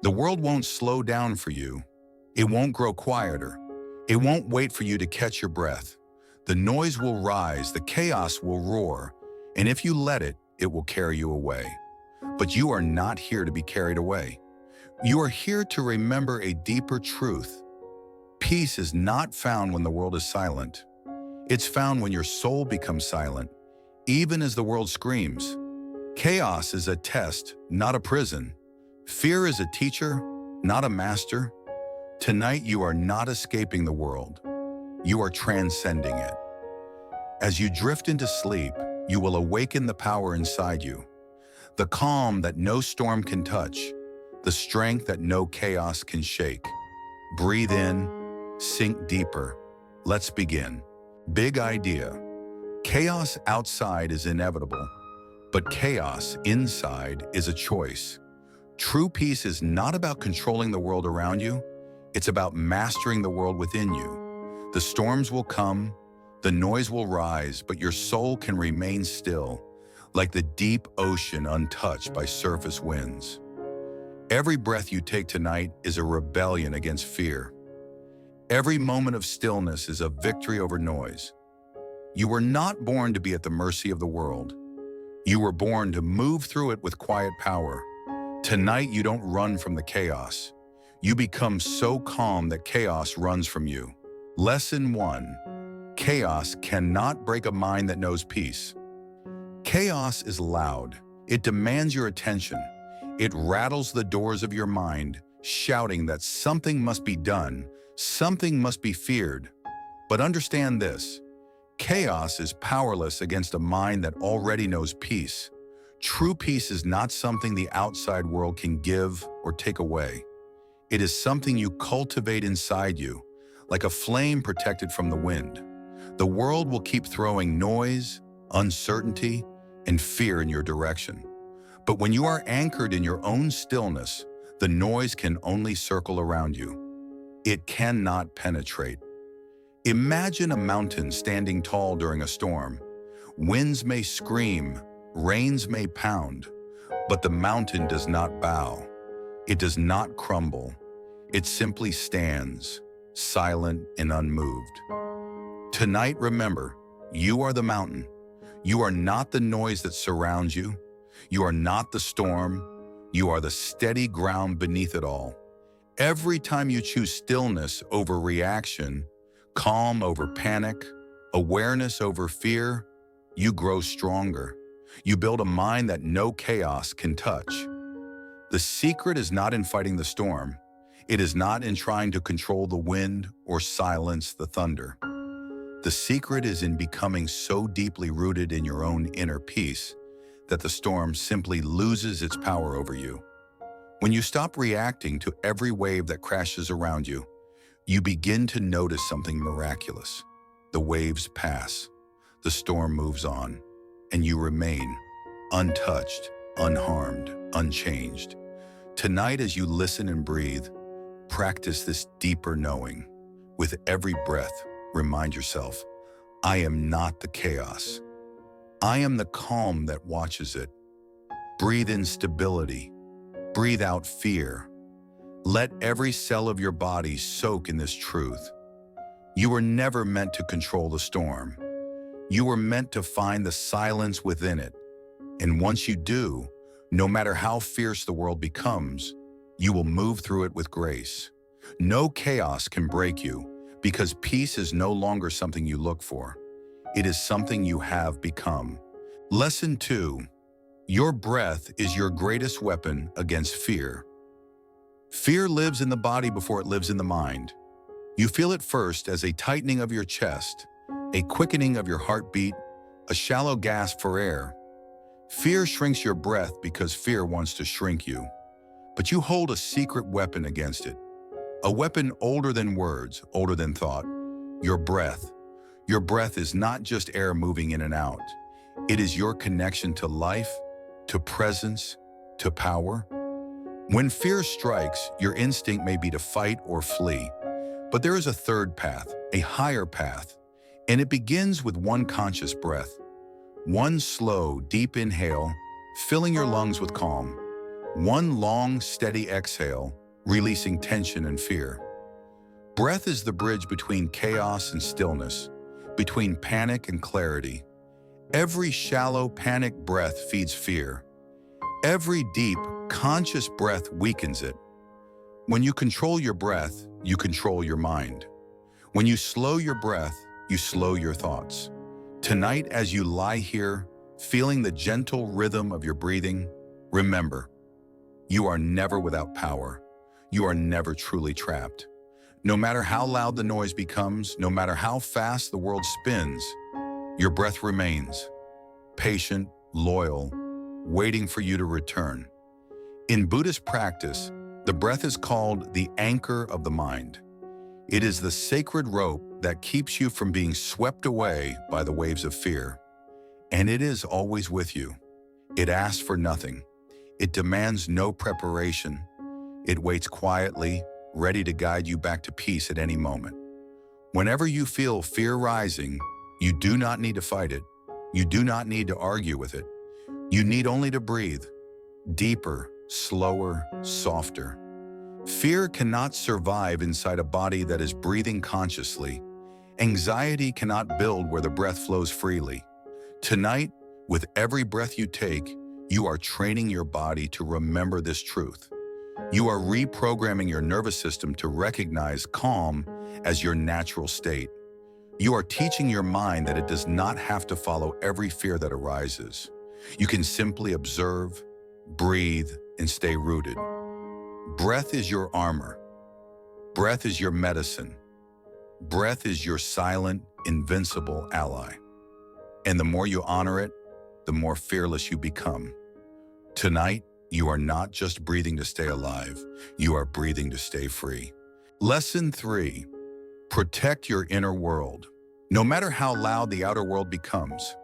The world won't slow down for you. It won't grow quieter. It won't wait for you to catch your breath. The noise will rise, the chaos will roar, and if you let it, it will carry you away. But you are not here to be carried away. You are here to remember a deeper truth. Peace is not found when the world is silent. It's found when your soul becomes silent, even as the world screams. Chaos is a test, not a prison. Fear is a teacher, not a master. Tonight you are not escaping the world. You are transcending it. As you drift into sleep, you will awaken the power inside you. The calm that no storm can touch. The strength that no chaos can shake. Breathe in, sink deeper. Let's begin. Big idea. Chaos outside is inevitable, but chaos inside is a choice. True peace is not about controlling the world around you. It's about mastering the world within you. The storms will come, the noise will rise, but your soul can remain still, like the deep ocean untouched by surface winds. Every breath you take tonight is a rebellion against fear. Every moment of stillness is a victory over noise. You were not born to be at the mercy of the world. You were born to move through it with quiet power. Tonight, you don't run from the chaos. You become so calm that chaos runs from you. Lesson 1. Chaos cannot break a mind that knows peace. Chaos is loud. It demands your attention. It rattles the doors of your mind, shouting that something must be done, something must be feared. But understand this. Chaos is powerless against a mind that already knows peace. True peace is not something the outside world can give or take away. It is something you cultivate inside you, like a flame protected from the wind. The world will keep throwing noise, uncertainty, and fear in your direction. But when you are anchored in your own stillness, the noise can only circle around you. It cannot penetrate. Imagine a mountain standing tall during a storm. Winds may scream, rains may pound, but the mountain does not bow. It does not crumble. It simply stands, silent and unmoved. Tonight, remember, you are the mountain. You are not the noise that surrounds you. You are not the storm. You are the steady ground beneath it all. Every time you choose stillness over reaction, calm over panic, awareness over fear, you grow stronger. You build a mind that no chaos can touch. The secret is not in fighting the storm. It is not in trying to control the wind or silence the thunder. The secret is in becoming so deeply rooted in your own inner peace that the storm simply loses its power over you. When you stop reacting to every wave that crashes around you, you begin to notice something miraculous. The waves pass, the storm moves on, and you remain untouched, unharmed, unchanged. Tonight, as you listen and breathe, practice this deeper knowing. With every breath, remind yourself, I am not the chaos. I am the calm that watches it. Breathe in stability. Breathe out fear. Let every cell of your body soak in this truth. You were never meant to control the storm. You were meant to find the silence within it. And once you do, no matter how fierce the world becomes, you will move through it with grace. No chaos can break you because peace is no longer something you look for. It is something you have become. Lesson 2. Your breath is your greatest weapon against fear. Fear lives in the body before it lives in the mind. You feel it first as a tightening of your chest, a quickening of your heartbeat, a shallow gasp for air. Fear shrinks your breath because fear wants to shrink you. But you hold a secret weapon against it. A weapon older than words, older than thought. Your breath. Your breath is not just air moving in and out. It is your connection to life, to presence, to power. When fear strikes, your instinct may be to fight or flee. But there is a third path, a higher path, and it begins with one conscious breath. One slow, deep inhale, filling your lungs with calm. One long, steady exhale, releasing tension and fear. Breath is the bridge between chaos and stillness, between panic and clarity. Every shallow, panicked breath feeds fear. Every deep, conscious breath weakens it. When you control your breath, you control your mind. When you slow your breath, you slow your thoughts. Tonight, as you lie here, feeling the gentle rhythm of your breathing, remember, you are never without power. You are never truly trapped. No matter how loud the noise becomes, no matter how fast the world spins, your breath remains, patient, loyal, waiting for you to return. In Buddhist practice, the breath is called the anchor of the mind. It is the sacred rope that keeps you from being swept away by the waves of fear. And it is always with you. It asks for nothing. It demands no preparation. It waits quietly, ready to guide you back to peace at any moment. Whenever you feel fear rising, you do not need to fight it. You do not need to argue with it. You need only to breathe. Deeper, slower, softer. Fear cannot survive inside a body that is breathing consciously. Anxiety cannot build where the breath flows freely. Tonight, with every breath you take, you are training your body to remember this truth. You are reprogramming your nervous system to recognize calm as your natural state. You are teaching your mind that it does not have to follow every fear that arises. You can simply observe, breathe, and stay rooted. Breath is your armor. Breath is your medicine. Breath is your silent, invincible ally. And the more you honor it, the more fearless you become. Tonight, you are not just breathing to stay alive, you are breathing to stay free. Lesson 3. Protect your inner world. No matter how loud the outer world becomes,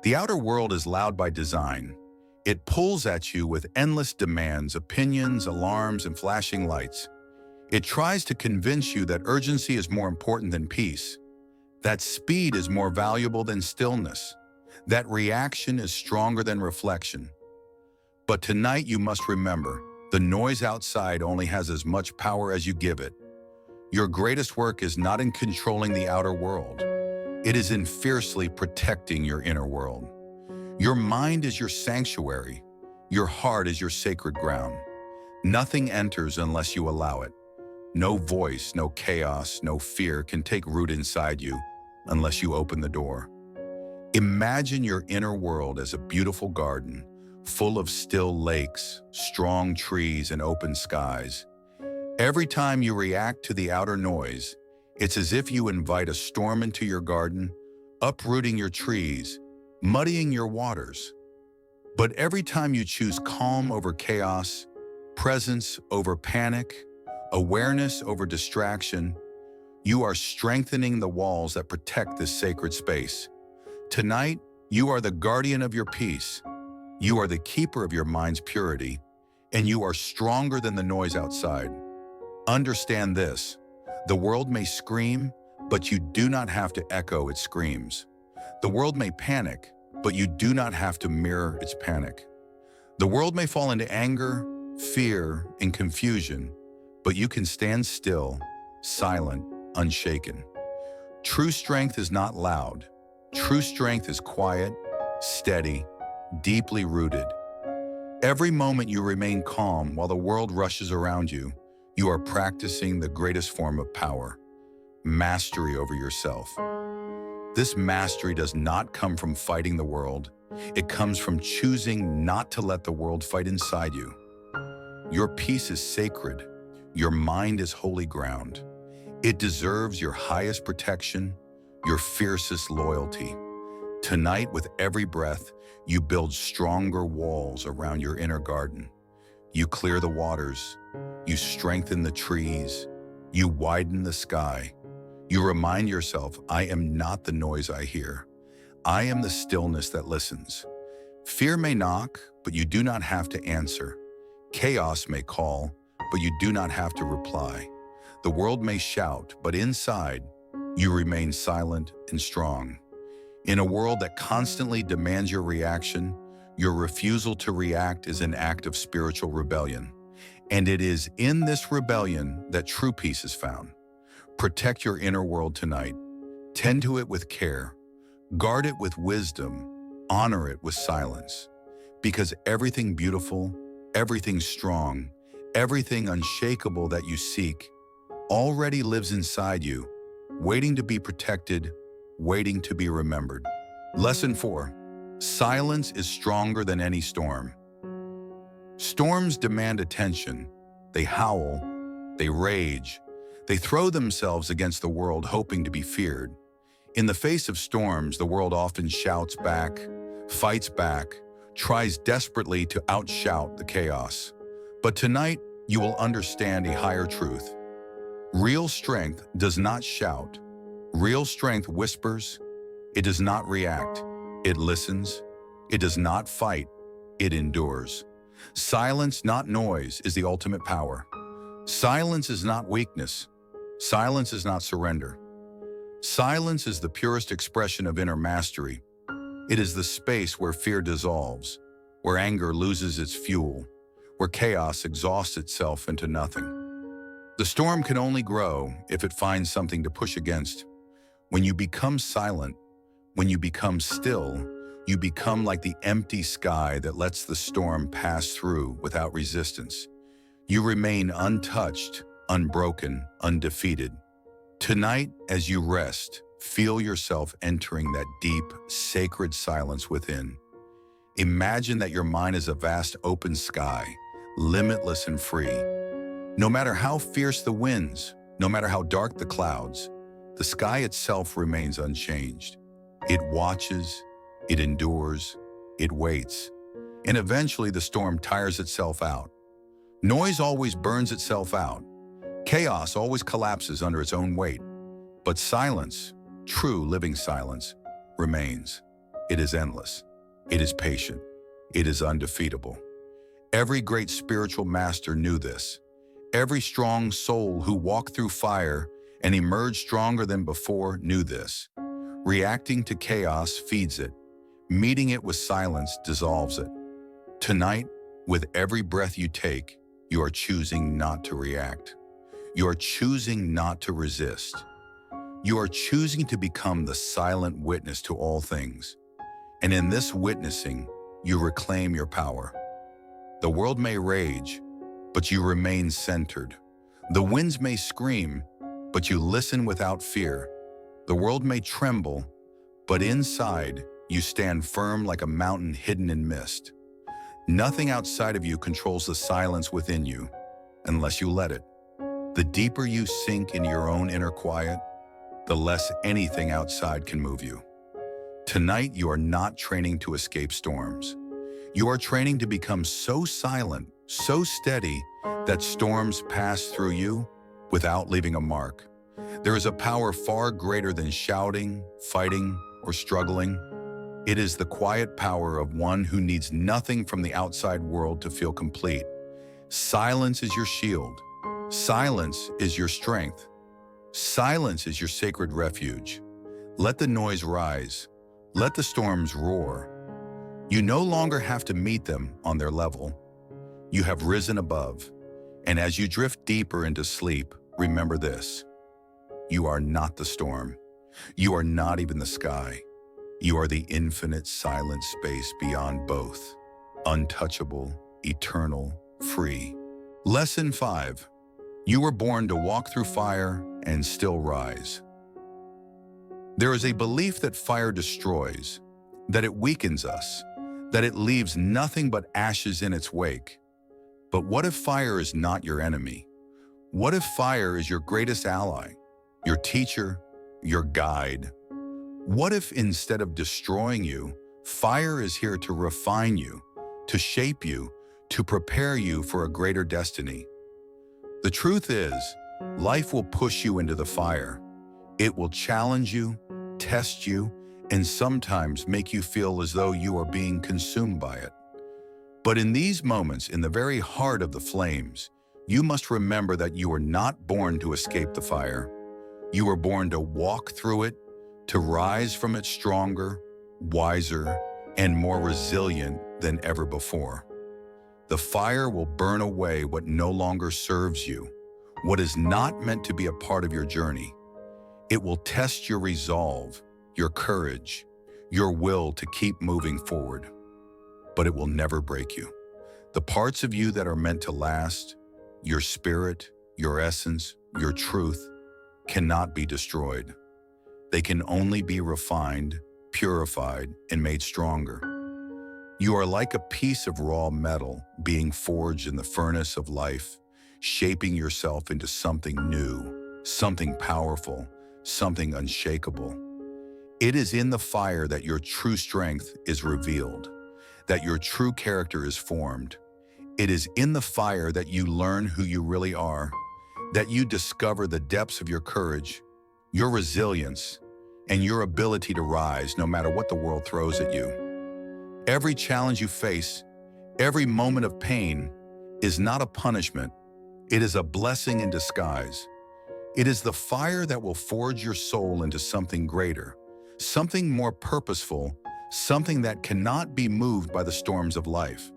the outer world is loud by design. It pulls at you with endless demands, opinions, alarms, and flashing lights. It tries to convince you that urgency is more important than peace, that speed is more valuable than stillness, that reaction is stronger than reflection. But tonight you must remember, the noise outside only has as much power as you give it. Your greatest work is not in controlling the outer world. It is in fiercely protecting your inner world. Your mind is your sanctuary. Your heart is your sacred ground. Nothing enters unless you allow it. No voice, no chaos, no fear can take root inside you unless you open the door. Imagine your inner world as a beautiful garden, full of still lakes, strong trees, and open skies. Every time you react to the outer noise, it's as if you invite a storm into your garden, uprooting your trees, muddying your waters. But every time you choose calm over chaos, presence over panic, awareness over distraction, you are strengthening the walls that protect this sacred space. Tonight, you are the guardian of your peace. You are the keeper of your mind's purity, and you are stronger than the noise outside. Understand this: the world may scream, but you do not have to echo its screams. The world may panic, but you do not have to mirror its panic. The world may fall into anger, fear, and confusion, but you can stand still, silent, unshaken. True strength is not loud. True strength is quiet, steady, deeply rooted. Every moment you remain calm while the world rushes around you, you are practicing the greatest form of power: mastery over yourself. This mastery does not come from fighting the world. It comes from choosing not to let the world fight inside you. Your peace is sacred. Your mind is holy ground. It deserves your highest protection, your fiercest loyalty. Tonight, with every breath, you build stronger walls around your inner garden. You clear the waters. You strengthen the trees. You widen the sky. You remind yourself, I am not the noise I hear. I am the stillness that listens. Fear may knock, but you do not have to answer. Chaos may call, but you do not have to reply. The world may shout, but inside, you remain silent and strong. In a world that constantly demands your reaction, your refusal to react is an act of spiritual rebellion. And it is in this rebellion that true peace is found. Protect your inner world tonight. Tend to it with care. Guard it with wisdom. Honor it with silence. Because everything beautiful, everything strong, everything unshakable that you seek already lives inside you, waiting to be protected, waiting to be remembered. Lesson 4. Silence is stronger than any storm. Storms demand attention. They howl, they rage, they throw themselves against the world hoping to be feared. In the face of storms, the world often shouts back, fights back, tries desperately to outshout the chaos. But tonight, you will understand a higher truth. Real strength does not shout. Real strength whispers. It does not react. It listens. It does not fight. It endures. Silence, not noise, is the ultimate power. Silence is not weakness. Silence is not surrender. Silence is the purest expression of inner mastery. It is the space where fear dissolves, where anger loses its fuel, where chaos exhausts itself into nothing. The storm can only grow if it finds something to push against. When you become silent, when you become still, you become like the empty sky that lets the storm pass through without resistance. You remain untouched, unbroken, undefeated. Tonight, as you rest, feel yourself entering that deep, sacred silence within. Imagine that your mind is a vast open sky, limitless and free. No matter how fierce the winds, no matter how dark the clouds, the sky itself remains unchanged. It watches, it endures, it waits, and eventually the storm tires itself out. Noise always burns itself out. Chaos always collapses under its own weight. But silence, true living silence, remains. It is endless. It is patient. It is undefeatable. Every great spiritual master knew this. Every strong soul who walked through fire and emerged stronger than before knew this. Reacting to chaos feeds it. Meeting it with silence dissolves it. Tonight, with every breath you take, you are choosing not to react. You are choosing not to resist. You are choosing to become the silent witness to all things. And in this witnessing, you reclaim your power. The world may rage, but you remain centered. The winds may scream, but you listen without fear. The world may tremble, but inside, you stand firm like a mountain hidden in mist. Nothing outside of you controls the silence within you, unless you let it. The deeper you sink into your own inner quiet, the less anything outside can move you. Tonight, you are not training to escape storms. You are training to become so silent, so steady, that storms pass through you without leaving a mark. There is a power far greater than shouting, fighting, or struggling. It is the quiet power of one who needs nothing from the outside world to feel complete. Silence is your shield. Silence is your strength. Silence is your sacred refuge. Let the noise rise. Let the storms roar. You no longer have to meet them on their level. You have risen above. And as you drift deeper into sleep, remember this. You are not the storm. You are not even the sky. You are the infinite silent space beyond both. Untouchable, eternal, free. Lesson 5. You were born to walk through fire and still rise. There is a belief that fire destroys, that it weakens us, that it leaves nothing but ashes in its wake. But what if fire is not your enemy? What if fire is your greatest ally, your teacher, your guide? What if instead of destroying you, fire is here to refine you, to shape you, to prepare you for a greater destiny? The truth is, life will push you into the fire. It will challenge you, test you, and sometimes make you feel as though you are being consumed by it. But in these moments, in the very heart of the flames, you must remember that you were not born to escape the fire. You were born to walk through it, to rise from it stronger, wiser, and more resilient than ever before. The fire will burn away what no longer serves you, what is not meant to be a part of your journey. It will test your resolve, your courage, your will to keep moving forward. But it will never break you. The parts of you that are meant to last, your spirit, your essence, your truth, cannot be destroyed. They can only be refined, purified, and made stronger. You are like a piece of raw metal being forged in the furnace of life, shaping yourself into something new, something powerful, something unshakable. It is in the fire that your true strength is revealed, that your true character is formed. It is in the fire that you learn who you really are, that you discover the depths of your courage, your resilience, and your ability to rise no matter what the world throws at you. Every challenge you face, every moment of pain, is not a punishment. It is a blessing in disguise. It is the fire that will forge your soul into something greater, something more purposeful, something that cannot be moved by the storms of life.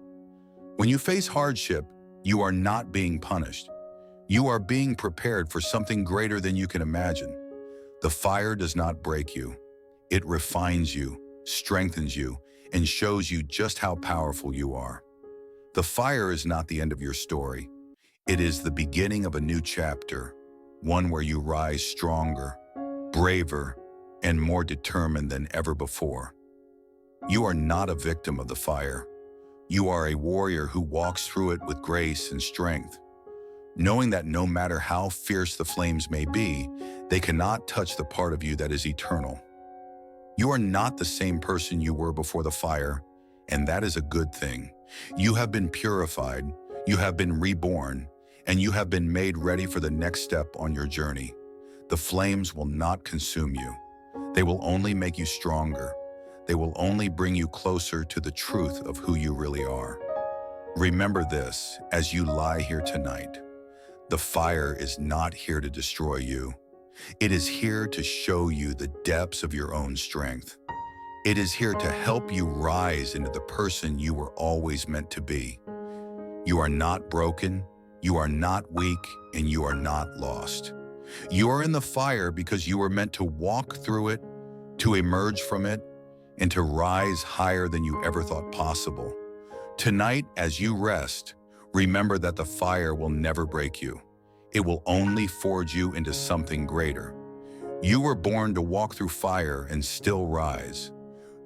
When you face hardship, you are not being punished. You are being prepared for something greater than you can imagine. The fire does not break you. It refines you, strengthens you, and shows you just how powerful you are. The fire is not the end of your story. It is the beginning of a new chapter, one where you rise stronger, braver, and more determined than ever before. You are not a victim of the fire. You are a warrior who walks through it with grace and strength, knowing that no matter how fierce the flames may be, they cannot touch the part of you that is eternal. You are not the same person you were before the fire, and that is a good thing. You have been purified, you have been reborn, and you have been made ready for the next step on your journey. The flames will not consume you. They will only make you stronger. They will only bring you closer to the truth of who you really are. Remember this as you lie here tonight. The fire is not here to destroy you. It is here to show you the depths of your own strength. It is here to help you rise into the person you were always meant to be. You are not broken, you are not weak, and you are not lost. You are in the fire because you were meant to walk through it, to emerge from it, and to rise higher than you ever thought possible. Tonight, as you rest, remember that the fire will never break you. It will only forge you into something greater. You were born to walk through fire and still rise.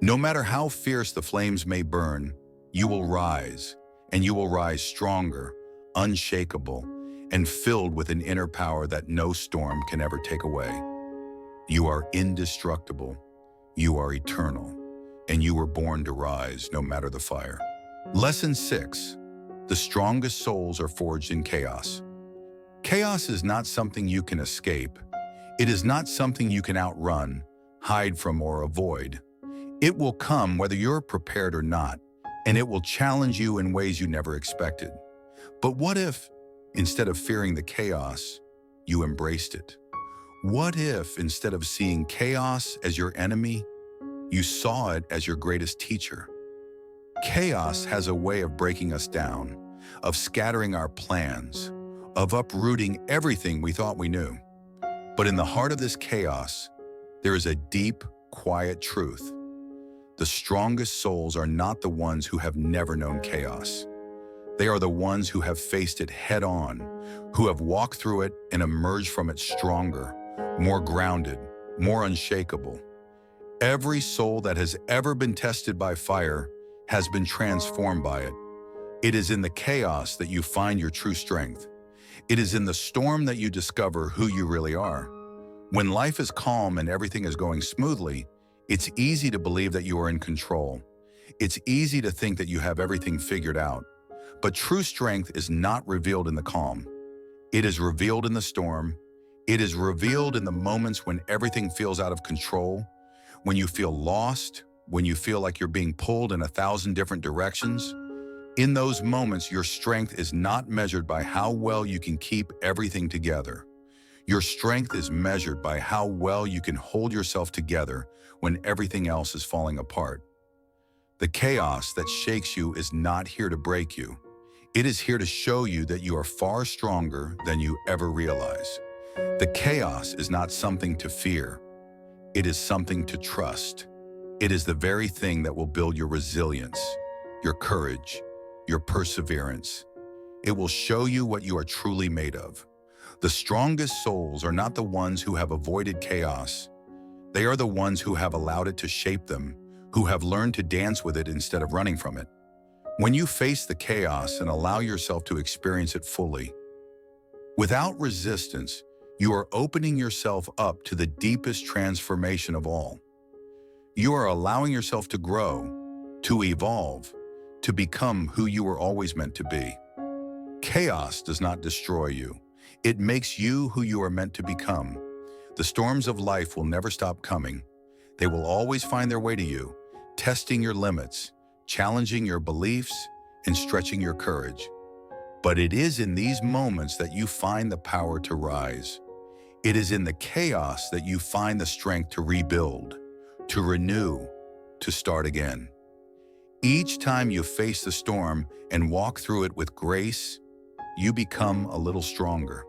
No matter how fierce the flames may burn, you will rise, and you will rise stronger, unshakable, and filled with an inner power that no storm can ever take away. You are indestructible, you are eternal, and you were born to rise no matter the fire. Lesson 6. The strongest souls are forged in chaos. Chaos is not something you can escape. It is not something you can outrun, hide from, or avoid. It will come whether you're prepared or not, and it will challenge you in ways you never expected. But what if, instead of fearing the chaos, you embraced it? What if, instead of seeing chaos as your enemy, you saw it as your greatest teacher? Chaos has a way of breaking us down, of scattering our plans, of uprooting everything we thought we knew. But in the heart of this chaos, there is a deep, quiet truth. The strongest souls are not the ones who have never known chaos. They are the ones who have faced it head on, who have walked through it and emerged from it stronger, more grounded, more unshakable. Every soul that has ever been tested by fire has been transformed by it. It is in the chaos that you find your true strength. It is in the storm that you discover who you really are. When life is calm and everything is going smoothly, it's easy to believe that you are in control. It's easy to think that you have everything figured out. But true strength is not revealed in the calm. It is revealed in the storm. It is revealed in the moments when everything feels out of control, when you feel lost, when you feel like you're being pulled in 1,000 different directions. In those moments, your strength is not measured by how well you can keep everything together. Your strength is measured by how well you can hold yourself together when everything else is falling apart. The chaos that shakes you is not here to break you. It is here to show you that you are far stronger than you ever realize. The chaos is not something to fear. It is something to trust. It is the very thing that will build your resilience, your courage, your perseverance. It will show you what you are truly made of. The strongest souls are not the ones who have avoided chaos. They are the ones who have allowed it to shape them, who have learned to dance with it instead of running from it. When you face the chaos and allow yourself to experience it fully, without resistance, you are opening yourself up to the deepest transformation of all. You are allowing yourself to grow, to evolve, to become who you were always meant to be. Chaos does not destroy you. It makes you who you are meant to become. The storms of life will never stop coming. They will always find their way to you, testing your limits, challenging your beliefs, and stretching your courage. But it is in these moments that you find the power to rise. It is in the chaos that you find the strength to rebuild, to renew, to start again. Each time you face the storm and walk through it with grace, you become a little stronger.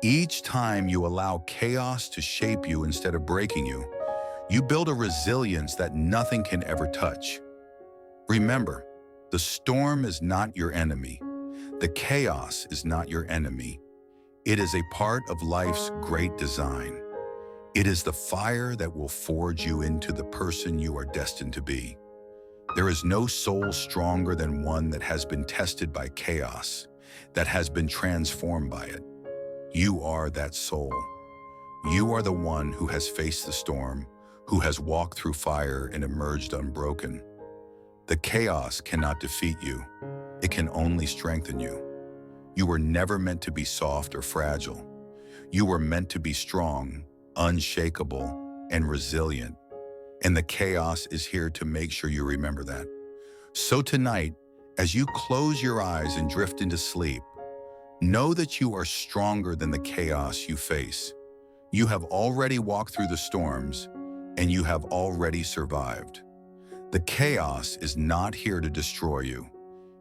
Each time you allow chaos to shape you instead of breaking you, you build a resilience that nothing can ever touch. Remember, the storm is not your enemy. The chaos is not your enemy. It is a part of life's great design. It is the fire that will forge you into the person you are destined to be. There is no soul stronger than one that has been tested by chaos, that has been transformed by it. You are that soul. You are the one who has faced the storm, who has walked through fire and emerged unbroken. The chaos cannot defeat you. It can only strengthen you. You were never meant to be soft or fragile. You were meant to be strong, unshakable, and resilient. And the chaos is here to make sure you remember that. So tonight, as you close your eyes and drift into sleep, know that you are stronger than the chaos you face. You have already walked through the storms, and you have already survived. The chaos is not here to destroy you.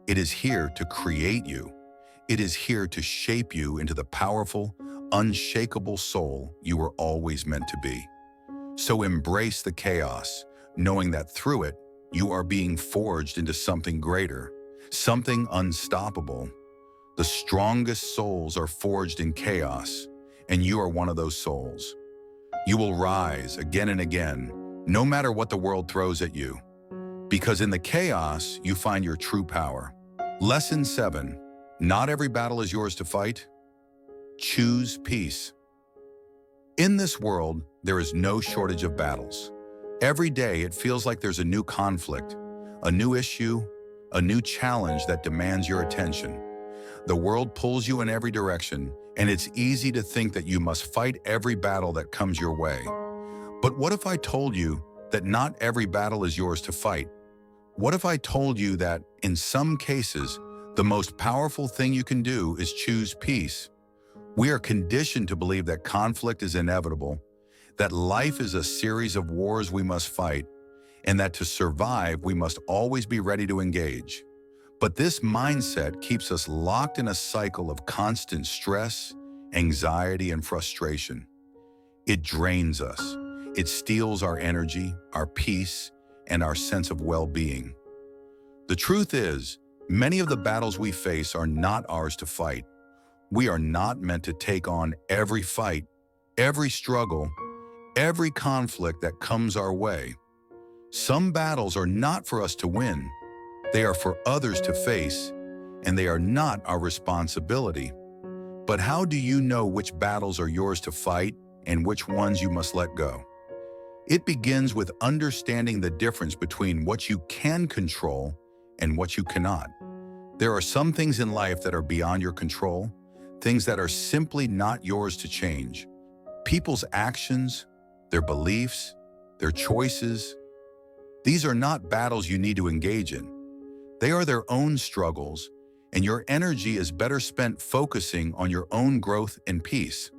It is here to create you. It is here to shape you into the powerful, unshakable soul you were always meant to be. So embrace the chaos, knowing that through it, you are being forged into something greater, something unstoppable. The strongest souls are forged in chaos, and you are one of those souls. You will rise again and again, no matter what the world throws at you, because in the chaos, you find your true power. Lesson 7. Not every battle is yours to fight. Choose peace. In this world, there is no shortage of battles. Every day, it feels like there's a new conflict, a new issue, a new challenge that demands your attention. The world pulls you in every direction, and it's easy to think that you must fight every battle that comes your way. But what if I told you that not every battle is yours to fight? What if I told you that, in some cases, the most powerful thing you can do is choose peace? We are conditioned to believe that conflict is inevitable, that life is a series of wars we must fight, and that to survive, we must always be ready to engage. But this mindset keeps us locked in a cycle of constant stress, anxiety, and frustration. It drains us. It steals our energy, our peace, and our sense of well-being. The truth is, many of the battles we face are not ours to fight. We are not meant to take on every fight, every struggle, every conflict that comes our way. Some battles are not for us to win. They are for others to face, and they are not our responsibility. But how do you know which battles are yours to fight and which ones you must let go? It begins with understanding the difference between what you can control and what you cannot. There are some things in life that are beyond your control, things that are simply not yours to change. People's actions, their beliefs, their choices, these are not battles you need to engage in. They are their own struggles, and your energy is better spent focusing on your own growth and peace.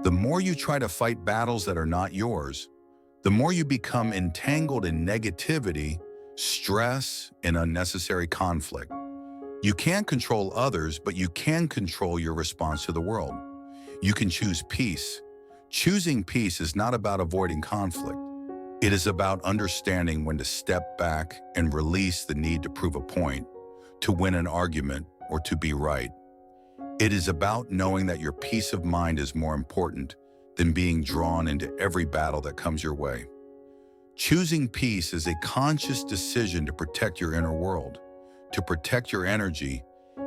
The more you try to fight battles that are not yours, the more you become entangled in negativity, stress, and unnecessary conflict. You can't control others, but you can control your response to the world. You can choose peace. Choosing peace is not about avoiding conflict. It is about understanding when to step back and release the need to prove a point, to win an argument, or to be right. It is about knowing that your peace of mind is more important than being drawn into every battle that comes your way. Choosing peace is a conscious decision to protect your inner world, to protect your energy,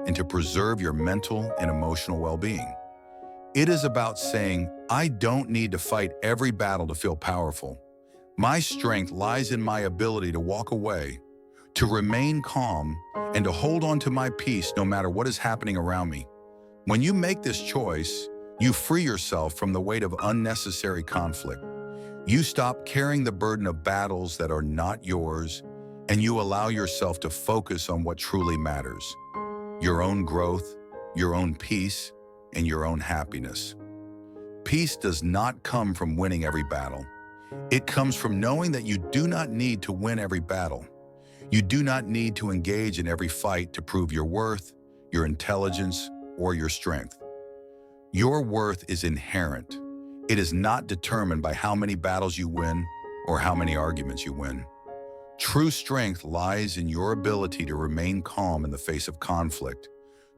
and to preserve your mental and emotional well-being. It is about saying, I don't need to fight every battle to feel powerful. My strength lies in my ability to walk away, to remain calm, and to hold on to my peace no matter what is happening around me. When you make this choice, you free yourself from the weight of unnecessary conflict. You stop carrying the burden of battles that are not yours, and you allow yourself to focus on what truly matters: your own growth, your own peace, and your own happiness. Peace does not come from winning every battle. It comes from knowing that you do not need to win every battle. You do not need to engage in every fight to prove your worth, your intelligence, or your strength. Your worth is inherent. It is not determined by how many battles you win or how many arguments you win. True strength lies in your ability to remain calm in the face of conflict,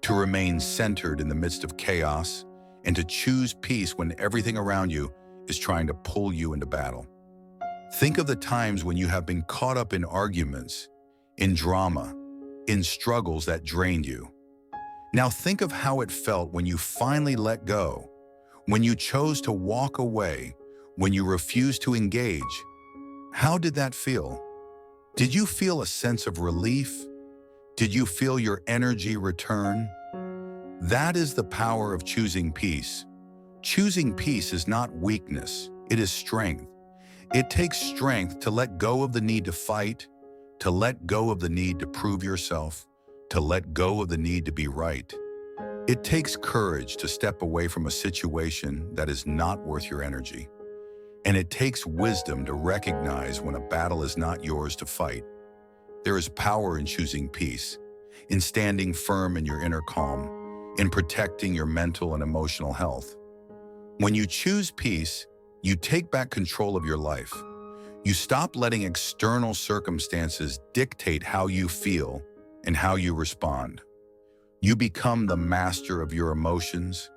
to remain centered in the midst of chaos, and to choose peace when everything around you is trying to pull you into battle. Think of the times when you have been caught up in arguments, in drama, in struggles that drained you. Now think of how it felt when you finally let go, when you chose to walk away, when you refused to engage. How did that feel? Did you feel a sense of relief? Did you feel your energy return? That is the power of choosing peace. Choosing peace is not weakness, it is strength. It takes strength to let go of the need to fight, to let go of the need to prove yourself, to let go of the need to be right. It takes courage to step away from a situation that is not worth your energy. And it takes wisdom to recognize when a battle is not yours to fight. There is power in choosing peace, in standing firm in your inner calm, in protecting your mental and emotional health. When you choose peace, you take back control of your life. You stop letting external circumstances dictate how you feel and how you respond. You become the master of your emotions,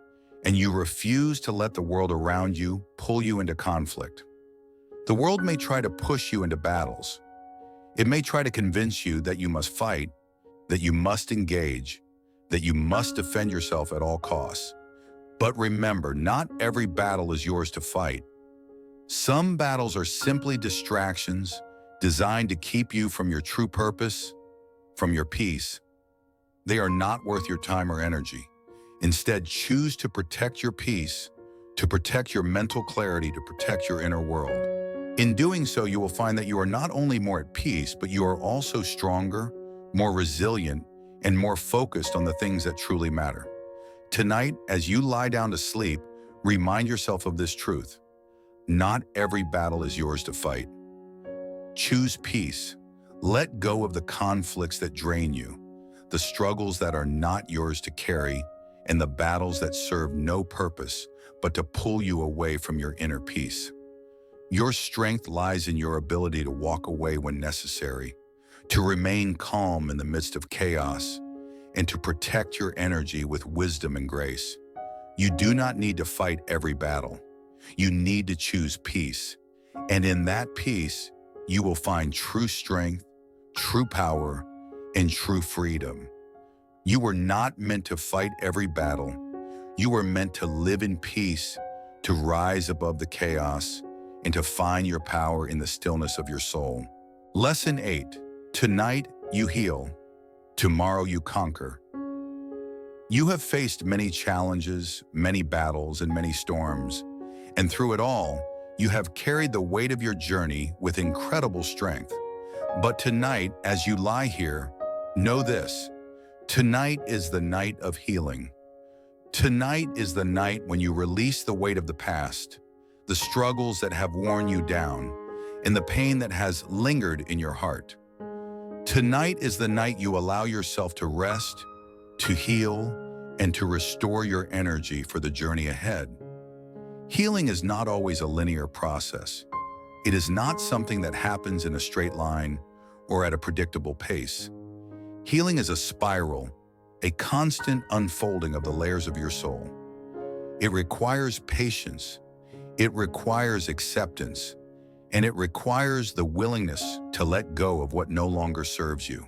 and you refuse to let the world around you pull you into conflict. The world may try to push you into battles. It may try to convince you that you must fight, that you must engage, that you must defend yourself at all costs. But remember, not every battle is yours to fight. Some battles are simply distractions designed to keep you from your true purpose, from your peace. They are not worth your time or energy. Instead, choose to protect your peace, to protect your mental clarity, to protect your inner world. In doing so, you will find that you are not only more at peace, but you are also stronger, more resilient, and more focused on the things that truly matter. Tonight, as you lie down to sleep, remind yourself of this truth. Not every battle is yours to fight. Choose peace. Let go of the conflicts that drain you, the struggles that are not yours to carry, and the battles that serve no purpose but to pull you away from your inner peace. Your strength lies in your ability to walk away when necessary, to remain calm in the midst of chaos, and to protect your energy with wisdom and grace. You do not need to fight every battle. You need to choose peace. And in that peace, you will find true strength, true power, and true freedom. You were not meant to fight every battle. You were meant to live in peace, to rise above the chaos, and to find your power in the stillness of your soul. Lesson 8. Tonight, you heal. Tomorrow, you conquer. You have faced many challenges, many battles, and many storms. And through it all, you have carried the weight of your journey with incredible strength. But tonight, as you lie here, know this: tonight is the night of healing. Tonight is the night when you release the weight of the past, the struggles that have worn you down, and the pain that has lingered in your heart. Tonight is the night you allow yourself to rest, to heal, and to restore your energy for the journey ahead. Healing is not always a linear process. It is not something that happens in a straight line or at a predictable pace. Healing is a spiral, a constant unfolding of the layers of your soul. It requires patience, it requires acceptance, and it requires the willingness to let go of what no longer serves you.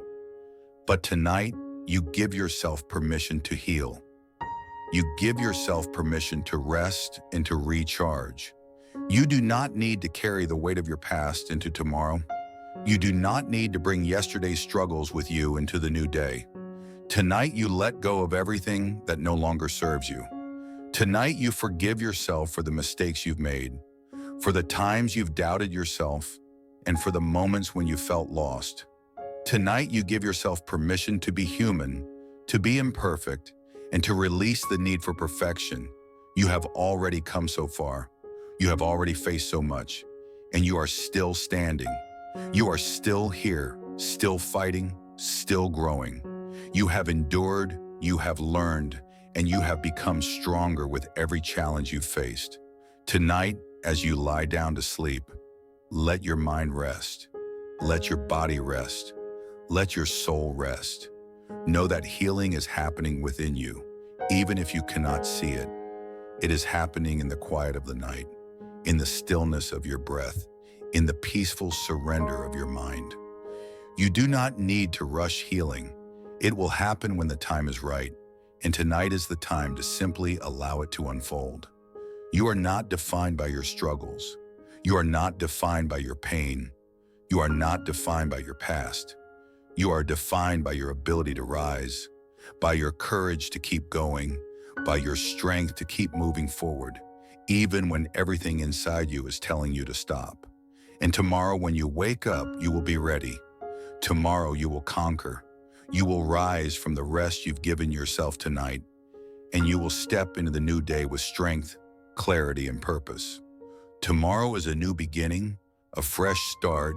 But tonight, you give yourself permission to heal. You give yourself permission to rest and to recharge. You do not need to carry the weight of your past into tomorrow. You do not need to bring yesterday's struggles with you into the new day. Tonight, you let go of everything that no longer serves you. Tonight, you forgive yourself for the mistakes you've made, for the times you've doubted yourself, and for the moments when you felt lost. Tonight, you give yourself permission to be human, to be imperfect, and to release the need for perfection. You have already come so far. You have already faced so much, and you are still standing. You are still here, still fighting, still growing. You have endured, you have learned, and you have become stronger with every challenge you've faced. Tonight, as you lie down to sleep, let your mind rest. Let your body rest. Let your soul rest. Know that healing is happening within you, even if you cannot see it. It is happening in the quiet of the night, in the stillness of your breath, in the peaceful surrender of your mind. You do not need to rush healing. It will happen when the time is right, and tonight is the time to simply allow it to unfold. You are not defined by your struggles. You are not defined by your pain. You are not defined by your past. You are defined by your ability to rise, by your courage to keep going, by your strength to keep moving forward, even when everything inside you is telling you to stop. And tomorrow when you wake up, you will be ready. Tomorrow you will conquer. You will rise from the rest you've given yourself tonight, and you will step into the new day with strength, clarity, and purpose. Tomorrow is a new beginning, a fresh start,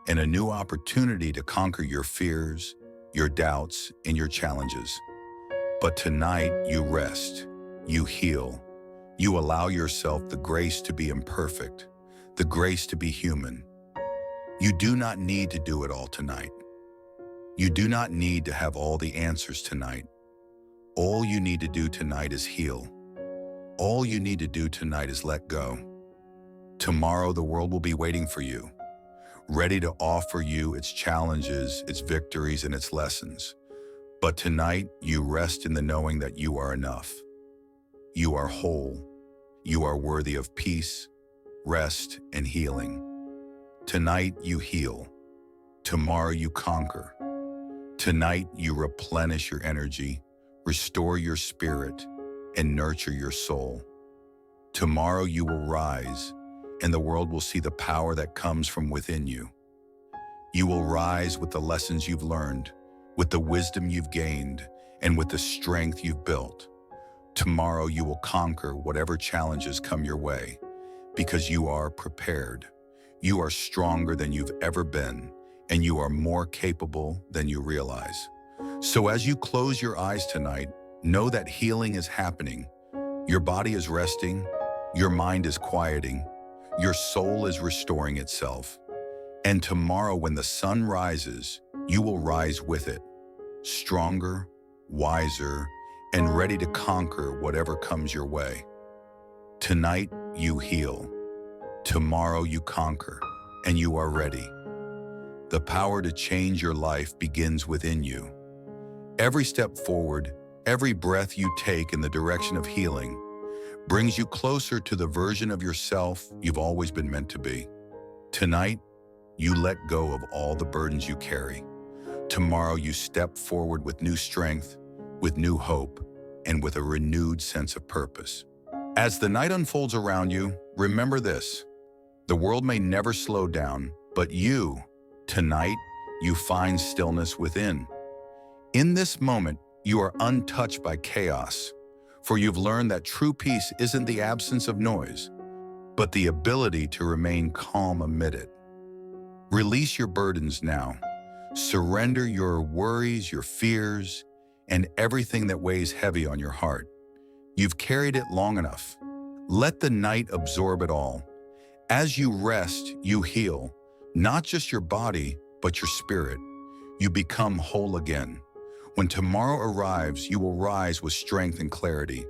and a new opportunity to conquer your fears, your doubts, and your challenges. But tonight, you rest, you heal, you allow yourself the grace to be imperfect, the grace to be human. You do not need to do it all tonight. You do not need to have all the answers tonight. All you need to do tonight is heal. All you need to do tonight is let go. Tomorrow, the world will be waiting for you, ready to offer you its challenges, its victories, and its lessons. But tonight, you rest in the knowing that you are enough. You are whole. You are worthy of peace, rest, and healing. Tonight, you heal. Tomorrow, you conquer. Tonight, you replenish your energy, restore your spirit, and nurture your soul. Tomorrow, you will rise, and the world will see the power that comes from within you. You will rise with the lessons you've learned, with the wisdom you've gained, and with the strength you've built. Tomorrow, you will conquer whatever challenges come your way, because you are prepared. You are stronger than you've ever been, and you are more capable than you realize. So as you close your eyes tonight, know that healing is happening. Your body is resting, your mind is quieting, your soul is restoring itself. And tomorrow when the sun rises, you will rise with it, stronger, wiser, and ready to conquer whatever comes your way. Tonight, you heal. Tomorrow, you conquer, and you are ready. The power to change your life begins within you. Every step forward, every breath you take in the direction of healing, brings you closer to the version of yourself you've always been meant to be. Tonight, you let go of all the burdens you carry. Tomorrow, you step forward with new strength, with new hope, and with a renewed sense of purpose. As the night unfolds around you, remember this: the world may never slow down, but tonight, you find stillness within. In this moment, you are untouched by chaos, For you've learned that true peace isn't the absence of noise, but the ability to remain calm amid it. Release your burdens now. Surrender your worries, your fears, and everything that weighs heavy on your heart. You've carried it long enough. Let the night absorb it all. As you rest, you heal, not just your body, but your spirit. You become whole again. When tomorrow arrives, you will rise with strength and clarity.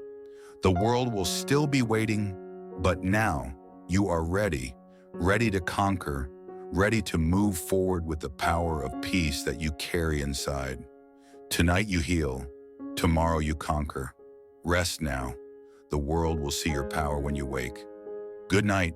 The world will still be waiting, but now you are ready, ready to conquer, ready to move forward with the power of peace that you carry inside. Tonight you heal, tomorrow you conquer. Rest now. The world will see your power when you wake. Good night.